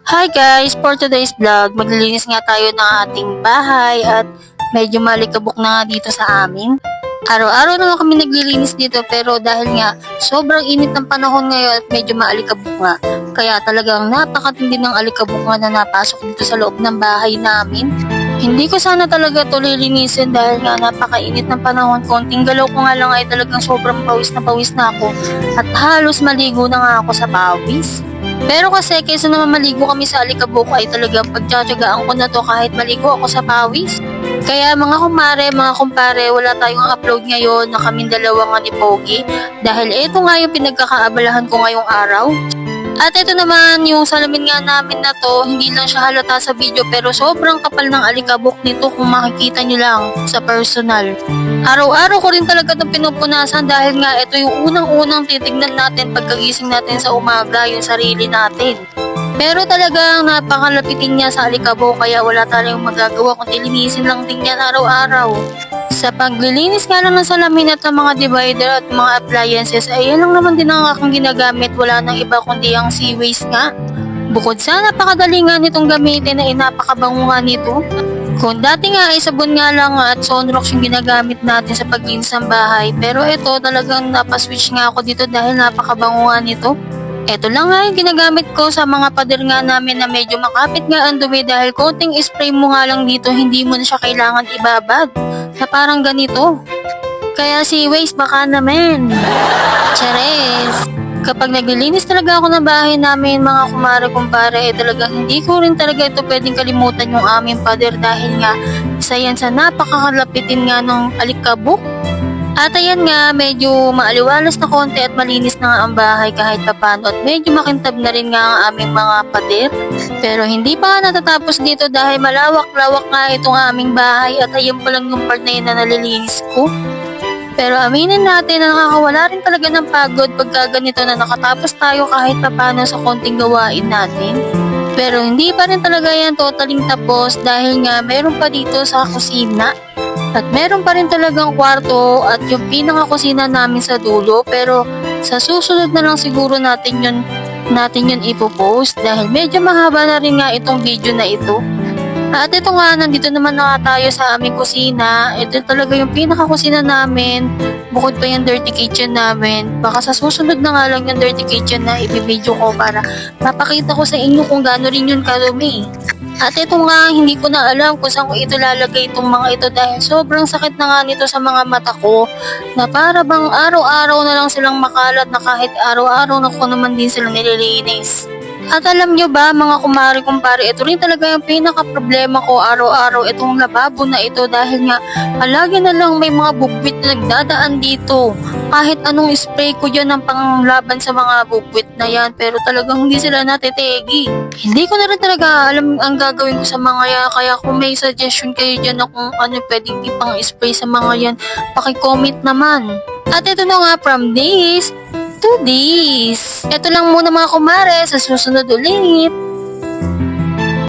Hi guys! For today's vlog, maglilinis nga tayo ng ating bahay at medyo malikabok na nga dito sa amin. Araw-araw naman kami naglilinis dito pero dahil nga sobrang init ng panahon ngayon at medyo maalikabok nga. Kaya talagang napakatindi ng alikabok nga na napasok dito sa loob ng bahay namin. Hindi ko sana talaga ito lilinisin dahil nga napakainit ng panahon. Konting galaw ko nga lang ay talagang sobrang pawis na ako at halos maligo na nga ako sa pawis. Pero kasi kaysa naman maligo kami sa alikabok ay talagang pagtsatsagaan ko na to kahit maligo ako sa pawis. Kaya mga kumare, mga kumpare, wala tayong upload ngayon na kaming dalawa nga ni Pogi dahil ito nga yung pinagkakaabalahan ko ngayong araw. At ito naman yung salamin nga namin na to, hindi lang siya halata sa video pero sobrang kapal ng alikabok nito kung makikita nyo lang sa personal. Araw-araw ko rin talaga itong pinupunasan dahil nga ito yung unang-unang titignan natin pagkagising natin sa umaga, yung sarili natin. Pero talagang napakalapitin niya sa alikabok kaya wala tayong magagawa kundi linisin lang din yan araw-araw. Sa paglilinis nga lang ng salamin at ng mga divider at mga appliances ay yan lang naman din ang aking ginagamit, wala nang iba kundi ang Seaways nga. Bukod sa napakadali nga nitong gamitin ay napakabango nga nito. Kung dati nga ay sabon nga lang at Sunrox yung ginagamit natin sa paglinis ng bahay, pero ito talagang napaswitch nga ako dito dahil napakabango nga nito. Ito lang nga yung ginagamit ko sa mga pader nga namin na medyo makapit nga ang dumi dahil konting spray mo nga lang dito, hindi mo na siya kailangan ibabad na parang ganito. Kaya Seaways baka naman. Chares! Kapag naglilinis talaga ako ng bahay namin mga kumare-kumpare, talagang hindi ko rin talaga ito pwedeng kalimutan yung aming pader dahil nga isa yan sa napakakalapitin nga ng alikabok. At ayan nga, medyo maaliwalas na konti at malinis na nga ang bahay kahit papano at medyo makintab na rin nga ang aming mga pader. Pero hindi pa natatapos dito dahil malawak-lawak nga itong aming bahay at ayun pa lang yung part na yun na nalilinis ko. Pero aminin natin na nakakawala rin talaga ng pagod pagka ganito na nakatapos tayo kahit papano sa konting gawain natin. Pero hindi pa rin talaga yan totaling tapos dahil nga meron pa dito sa kusina. At meron pa rin talagang kwarto at yung pinaka-kusina namin sa dulo pero sa susunod na lang siguro natin yun ipopost dahil medyo mahaba na rin nga itong video na ito. At ito nga, nandito naman na nga tayo sa aming kusina. Ito talaga yung pinaka-kusina namin. Bukod pa yung dirty kitchen namin. Baka sa susunod na nga lang yung dirty kitchen na ibibideo ko para mapakita ko sa inyo kung gaano rin yun karumi. At ito nga, hindi ko na alam kung saan ko ito lalagay itong mga ito dahil sobrang sakit na nga nito sa mga mata ko na para bang araw-araw na lang silang makalat na kahit araw-araw na ko naman din silang nililinis. At alam nyo ba mga kumare-kumpare, ito rin talaga yung pinaka-problema ko araw-araw itong lababo na ito dahil nga palagi na lang may mga bugwit na nagdadaan dito. Kahit anong spray ko dyan ng panglaban sa mga bugwit na yan pero talagang hindi sila natitegi. Hindi ko na rin talaga alam ang gagawin ko sa mga yan kaya kung may suggestion kayo dyan na kung ano pwedeng ipang spray sa mga yan, paki-comment naman. At ito na nga from this to this. Ito lang muna mga kumare, sa susunod ulit.